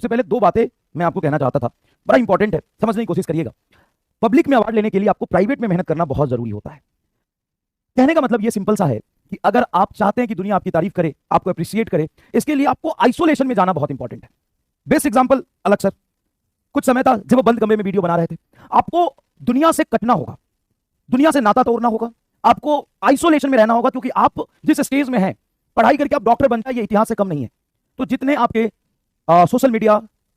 सबसे पहले दो बातें मैं आपको कहना चाहता था, बड़ा इंपॉर्टेंट है, समझने की कोशिश करिएगा। पब्लिक में अवार्ड लेने के लिए आपको प्राइवेट में मेहनत करना बहुत जरूरी होता है। कहने का मतलब ये सिंपल सा है कि अगर आप चाहते हैं कि दुनिया आपकी तारीफ करे, आपको अप्रिशिएट करे, इसके लिए आपको आइसोलेशन में जाना बहुत इंपॉर्टेंट है। बेस्ट एग्जांपल अलग सर, कुछ समय था जब वो बंद कमरे में वीडियो बना रहे थे। आपको दुनिया से कटना होगा, दुनिया से नाता तोड़ना होगा, आपको आइसोलेशन में रहना होगा, क्योंकि आप जिस स्टेज में हैं, पढ़ाई करके आप डॉक्टर बन जाए, ये इतिहास से कम नहीं है। तो जितने आपके सोशल मीडिया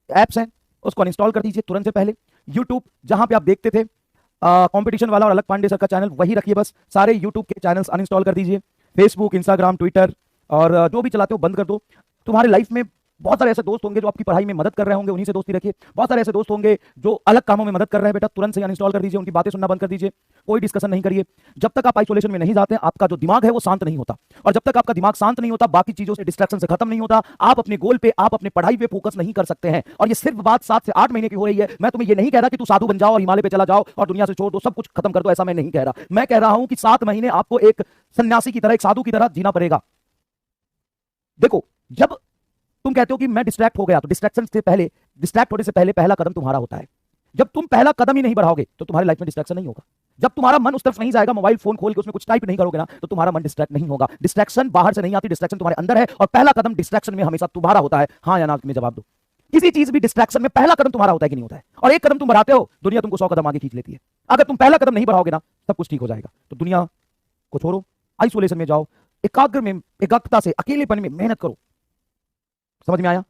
एप्स हैं उसको अनइंस्टॉल कर दीजिए तुरंत से पहले। यूट्यूब जहां पे आप देखते थे कंपटीशन वाला और अलग पांडे सर का चैनल, वही रखिए बस। सारे यूट्यूब के चैनल्स अनइंस्टॉल कर दीजिए। फेसबुक, इंस्टाग्राम, ट्विटर और जो भी चलाते हो बंद कर दो। तुम्हारे लाइफ में बहुत सारे ऐसे दोस्त होंगे जो आपकी पढ़ाई में मदद कर रहे होंगे, उन्हीं से दोस्ती रखिए। बहुत सारे ऐसे दोस्त होंगे जो अलग कामों में मदद कर रहे हैं, बेटा तुरंत से अनइंस्टॉल कर दीजिए, उनकी बातें सुनना बंद कर दीजिए, कोई डिस्कशन नहीं करिए। जब तक आप आइसोलेशन में नहीं जाते, आपका जो दिमाग है वो शांत नहीं होता, और जब तक आपका दिमाग शांत नहीं होता, बाकी चीजों से डिस्ट्रैक्शन से खत्म नहीं होता, आप अपने गोल पे, आप अपने पढ़ाई पे फोकस नहीं कर सकते हैं। और ये सिर्फ बात 7 से 8 महीने की हो रही है। मैं तुम्हें ये नहीं कह रहा कि तू साधु बन जाओ और हिमालय पे चला जाओ और दुनिया से छोड़ दो, सब कुछ खत्म कर दो, ऐसा मैं नहीं कह रहा। मैं कह रहा हूं कि 7 महीने आपको एक सन्यासी की तरह, एक साधु की तरह जीना पड़ेगा। देखो, जब तुम कहते हो कि मैं डिस्ट्रैक्ट हो गया, तो डिस्ट्रैक्शन से पहले, डिस्ट्रैक्ट होने से पहले पहला कदम तुम्हारा होता है। जब तुम पहला कदम ही नहीं बढ़ाओगे तो तुम्हारी लाइफ में डिस्ट्रैक्शन नहीं होगा। जब तुम्हारा मन उस तरफ नहीं जाएगा, मोबाइल फोन खोल के उसमें कुछ टाइप नहीं करोगे ना, तो तुम्हारा मन डिस्ट्रैक्ट नहीं होगा। डिस्ट्रैक्शन बाहर से नहीं आती, डिस्ट्रैक्शन तुम्हारे अंदर है, और पहला कदम डिस्ट्रैक्शन में हमेशा तुम्हारा होता है। हाँ या ना में जवाब दो। किसी चीज भी डिस्ट्रैक्शन में पहला कदम तुम्हारा होता है कि नहीं होता है? और एक कदम तुम बढ़ाते हो, दुनिया तुमको 100 कदम आगे खींच लेती है। अगर तुम पहला कदम नहीं बढ़ाओगे ना, सब कुछ ठीक हो जाएगा। तो दुनिया को छोड़ो, आइसोलेशन में जाओ, एकाग्रता से, अकेलेपन में मेहनत करो। समझ में आया?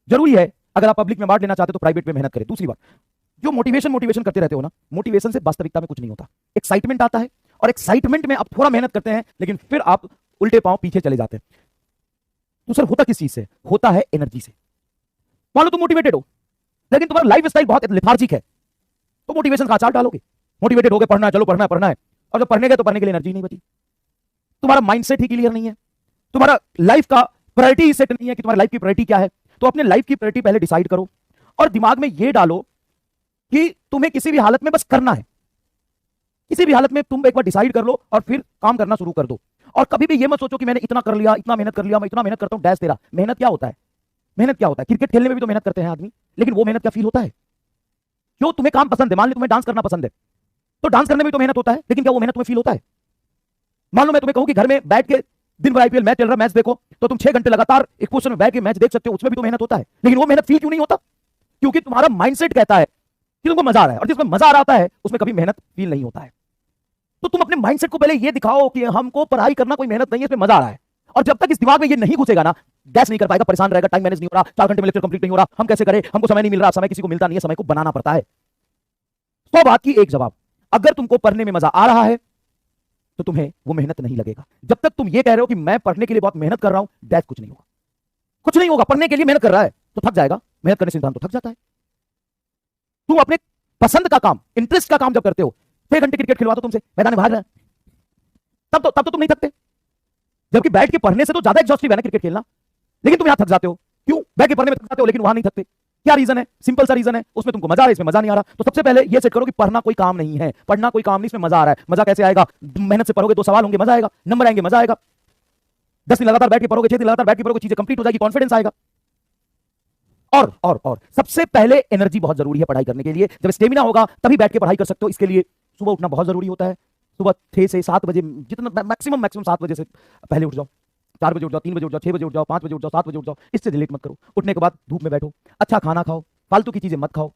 जरूरी है अगर आप पब्लिक में अवार्ड लेना चाहते हो तो प्राइवेट में मेहनत करें। दूसरी बात, जो मोटिवेशन करते रहते हो ना, मोटिवेशन से वास्तविकता में कुछ नहीं होता। एक्साइटमेंट आता है, और एक्साइटमेंट में आप थोड़ा मेहनत करते हैं, लेकिन फिर आप उल्टे पांव पीछे चले जाते हैं। तो सर होता किस चीज से? होता है एनर्जी से। मान लो तुम मोटिवेटेड हो, लेकिन तुम्हारा लाइफ स्टाइल बहुत लेथार्जिक है, तो मोटिवेशन का आचार डालोगे। मोटिवेटेड हो गए, पढ़ना है, चलो पढ़ना है पढ़ना है, और जब पढ़ने गए तो पढ़ने के लिए एनर्जी नहीं बची। तुम्हारा माइंडसेट ही क्लियर नहीं है, तुम्हारा लाइफ का प्रायोरिटी सेट नहीं है कि तुम्हारी लाइफ की प्रायोरिटी क्या है। तो अपने लाइफ की प्रायोरिटी पहले डिसाइड करो, और दिमाग में यह डालो कि तुम्हें किसी भी हालत में बस करना है। किसी भी हालत में तुम एक बार डिसाइड कर लो और फिर काम करना शुरू कर दो। और कभी भी ये मत सोचो कि मैंने इतना कर लिया, इतना मेहनत कर लिया, मैं इतना मेहनत करता हूं, डैश तेरा। मेहनत क्या होता है? मेहनत क्या होता है? क्रिकेट खेलने में भी तो मेहनत करते हैं आदमी, लेकिन वो मेहनत क्या फील होता है? जो तुम्हें काम पसंद है, मान लो तुम्हें डांस करना पसंद है, तो डांस करने में भी तो मेहनत होता है, लेकिन क्या वो मेहनत तुम्हें फील होता है? मान लो मैं तुम्हें कहूं कि घर में बैठ के दिन भर आईपीएल मैच चल रहा, मैच देखो, तो तुम 6 घंटे लगातार एक पोजीशन में बैठ के मैच देख सकते हो, उसमें भी तो मेहनत होता है, लेकिन वो मेहनत फील क्यों नहीं होता? क्योंकि तुम्हारा माइंडसेट कहता है कि तुमको मजा आ रहा है, और जिसमें मजा आ रहा है उसमें कभी मेहनत फील नहीं होता है। तो तुम अपने माइंडसेट को पहले ये दिखाओ कि हमको पढ़ाई करना कोई मेहनत नहीं है, इसमें मजा आ रहा है। और जब तक इस दिमाग में ये नहीं घुसेगा ना, गैस नहीं कर पाएगा, परेशान रहेगा, टाइम मैनेज नहीं हो रहा, 4 घंटे में लेक्चर कंप्लीट नहीं हो रहा, हम कैसे करें, हमको समय नहीं मिल रहा। समय किसी को मिलता नहीं है, समय को बनाना पड़ता है। 100 बात की एक जवाब, अगर तुमको पढ़ने में मजा आ रहा है तो तुम्हें वो मेहनत नहीं लगेगा। जब तक तुम ये कह रहे हो कि मैं पढ़ने के लिए बहुत मेहनत कर रहा हूं, दैट कुछ नहीं होगा। कुछ नहीं होगा। पढ़ने के लिए मेहनत कर रहा है तो थक जाएगा, मेहनत करने से इंसान तो थक जाता है। तुम अपने पसंद का काम, इंटरेस्ट का काम जब करते हो, 6 घंटे क्रिकेट खिलवा दो तुमसे, मैदान में भाग रहा है, तब तो तुम नहीं थकते। जबकि बैठ के पढ़ने से तो ज्यादा एग्जॉस्टिव है ना क्रिकेट खेलना, लेकिन तुम यहां थक जाते हो। क्यों? बैठ के पढ़ने में थक जाते हो लेकिन वहां नहीं थकते। क्या रीजन है? सिंपल सा रीजन है, उसमें तुमको मजा आ रहा है, इसमें मजा नहीं आ रहा। तो सबसे पहले ये सेट करो कि पढ़ना कोई काम नहीं है, पढ़ना कोई काम नहीं, इसमें मजा आ रहा है। मजा कैसे आएगा? मेहनत से पढ़ोगे, 2 सवाल होंगे, मजा आएगा, नंबर आएंगे, मजा आएगा। 10 दिन लगातार बैठ के पढ़ोगे, 6 दिन लगातार बैठ के पढ़ोगे, चीजें कंप्लीट हो जाएगी, कॉन्फिडेंस आएगा। और सबसे पहले एनर्जी बहुत जरूरी है पढ़ाई करने के लिए। जब स्टेमिना होगा तभी बैठ के पढ़ाई कर सकते हो। इसके लिए सुबह उठना बहुत जरूरी होता है। सुबह 6 से 7 बजे, जितना मैक्सिमम 7 बजे से पहले उठ जाओ। 4 बजे उठ जाओ, 3 बजे उठ जाओ, 6 बजे उठ जाओ, 5 बजे उठ जाओ, 7 बजे उठ जाओ, इससे डिलीट मत करो। उठने के बाद धूप में बैठो, अच्छा खाना खाओ, फालतू की चीजें मत खाओ,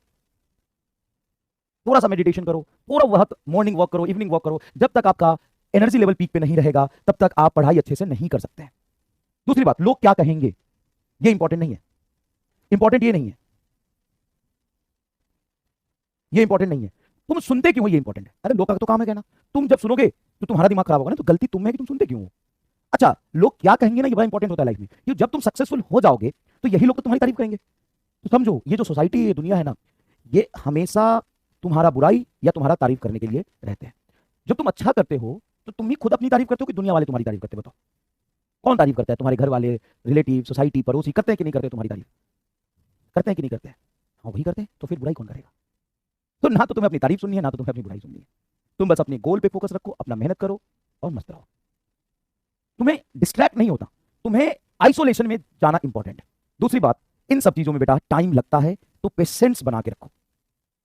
थोड़ा सा मेडिटेशन करो, पूरा वक्त मॉर्निंग वॉक करो, इवनिंग वॉक करो। जब तक आपका एनर्जी लेवल पीक पे नहीं रहेगा तब तक आप पढ़ाई अच्छे से नहीं कर सकते हैं। दूसरी बात, लोग क्या कहेंगे, ये इंपॉर्टेंट नहीं है। इंपॉर्टेंट ये नहीं है, ये इंपॉर्टेंट नहीं है। तुम सुनते क्यों हो, ये इंपॉर्टेंट है। अरे लोग का तो काम है कहना, तुम जब सुनोगे तो तुम्हारा दिमाग खराब होगा ना, तो गलती तुम है कि तुम सुनते क्यों हो। अच्छा, लोग क्या कहेंगे ना, ये बड़ा इंपॉर्टेंट होता है लाइफ में। कि जब तुम सक्सेसफुल हो जाओगे तो यही लोग तो तुम्हारी तारीफ करेंगे। तो समझो, ये जो सोसाइटी, ये दुनिया है ना, ये हमेशा तुम्हारा बुराई या तुम्हारा तारीफ करने के लिए रहते हैं। जब तुम अच्छा करते हो तो तुम ही खुद अपनी तारीफ करते हो कि दुनिया वाले तुम्हारी तारीफ करते? बताओ कौन तारीफ करता है? तुम्हारे घर वाले, रिलेटिव, सोसाइटी, पड़ोसी करते हैं कि नहीं करते? तुम्हारी तारीफ करते हैं कि नहीं करते हैं? हाँ, वही करते हैं, तो फिर बुराई कौन करेगा? तो ना तो तुम्हें अपनी तारीफ सुननी है, ना तो तुम्हें अपनी बुराई सुननी है। तुम बस अपने गोल पे फोकस रखो, अपना मेहनत करो और मस्त रहो। तुम्हें डिस्ट्रैक्ट नहीं होता, तुम्हें आइसोलेशन में जाना इंपॉर्टेंट है। दूसरी बात, इन सब चीजों में बेटा टाइम लगता है, तो पेशेंस बना के रखो।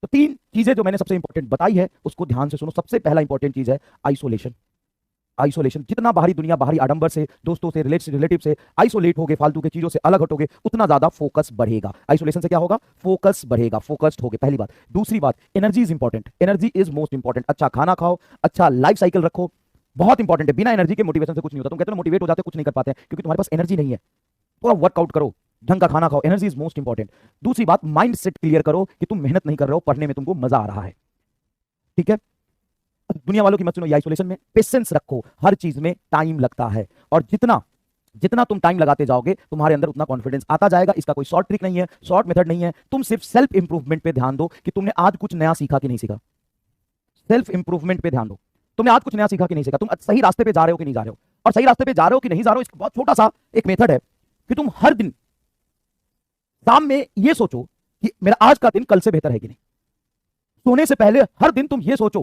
तो 3 चीजें जो मैंने सबसे इंपॉर्टेंट बताई है उसको ध्यान से सुनो। सबसे पहला इंपॉर्टेंट चीज है आइसोलेशन। आइसोलेशन, जितना बाहरी दुनिया, बाहरी आडंबर से, दोस्तों से, रिलेटिव से आइसोलेट होगे, फालतू के चीजों से अलग हटोगे, उतना ज्यादा फोकस बढ़ेगा। आइसोलेशन से क्या होगा? फोकस बढ़ेगा, फोकस्ड होगे, पहली बात। दूसरी बात, energy is important, energy is most important. अच्छा खाना खाओ, अच्छा लाइफ साइकिल रखो, बहुत इंपॉर्टेंट है। बिना एनर्जी के मोटिवेशन से कुछ नहीं होता। तुम कहते हो मोटिवेट हो जाते हो, कुछ नहीं कर पाते हैं क्योंकि तुम्हारे पास एनर्जी नहीं है। थोड़ा वर्कआउट करो, ढंग का खाना खाओ, एनर्जी इज मोस्ट इंपॉर्टेंट। दूसरी बात, माइंड सेट क्लियर करो कि तुम मेहनत नहीं कर रहे हो, पढ़ने में तुमको मजा आ रहा है। ठीक है? दुनिया वालों की मत सुनो, ये आइसोलेशन में पेशेंस रखो, हर चीज में टाइम लगता है, और जितना जितना तुम टाइम लगाते जाओगे तुम्हारे अंदर उतना कॉन्फिडेंस आता जाएगा। इसका कोई शॉर्ट ट्रिक नहीं है, शॉर्ट मेथड नहीं है। तुम सिर्फ सेल्फ इंप्रूवमेंट पे ध्यान दो कि तुमने आज कुछ नया सीखा कि नहीं सीखा। सेल्फ इंप्रूवमेंट पे ध्यान दो, तुमने आज कुछ नया सीखा कि नहीं सीखा, तुम सही रास्ते पे जा रहे हो कि नहीं जा रहे हो। और सही रास्ते पे जा रहे हो कि नहीं जा रहे हो, इसका बहुत छोटा सा एक मेथड है कि तुम हर दिन शाम में ये सोचो कि मेरा आज का दिन कल से बेहतर है कि नहीं। सोने से पहले हर दिन तुम ये सोचो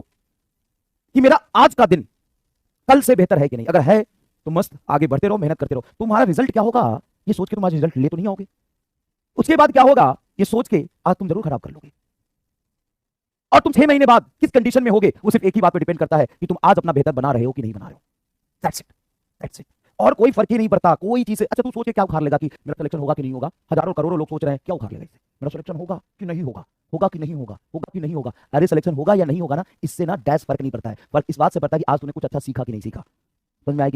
कि मेरा आज का दिन कल से बेहतर है कि नहीं। अगर है तो मस्त, आगे बढ़ते रहो, मेहनत करते रहो। तुम्हारा रिजल्ट क्या होगा ये सोच के तुम आज रिजल्ट ले तो नहीं आओगे। उसके बाद क्या होगा ये सोच के आज तुम जरूर खराब कर लोगे। और तुम 6 महीने बाद किस कंडीशन में होगे वो सिर्फ एक ही बात पे डिपेंड करता है कि तुम आज अपना बेहतर बना रहे हो कि नहीं बना रहे हो। That's it, that's it. और कोई फर्क ही नहीं पड़ता कोई चीज से। अच्छा तू सोच के क्या उखाड़ लेगा कि मेरा सिलेक्शन होगा कि नहीं होगा। हजारों करोड़ों लोग सोच रहे हैं, क्या उखाड़ लेगा इससे? मेरा सिलेक्शन होगा कि नहीं होगा, होगा कि नहीं होगा, होगा कि नहीं होगा। अरे सिलेक्शन होगा या नहीं होगा ना, इससे ना डैश फर्क नहीं पड़ता है। फर्क इस बात से पड़ता है कि आज तूने कुछ अच्छा सीखा कि नहीं सीखा। समझ में आएगी?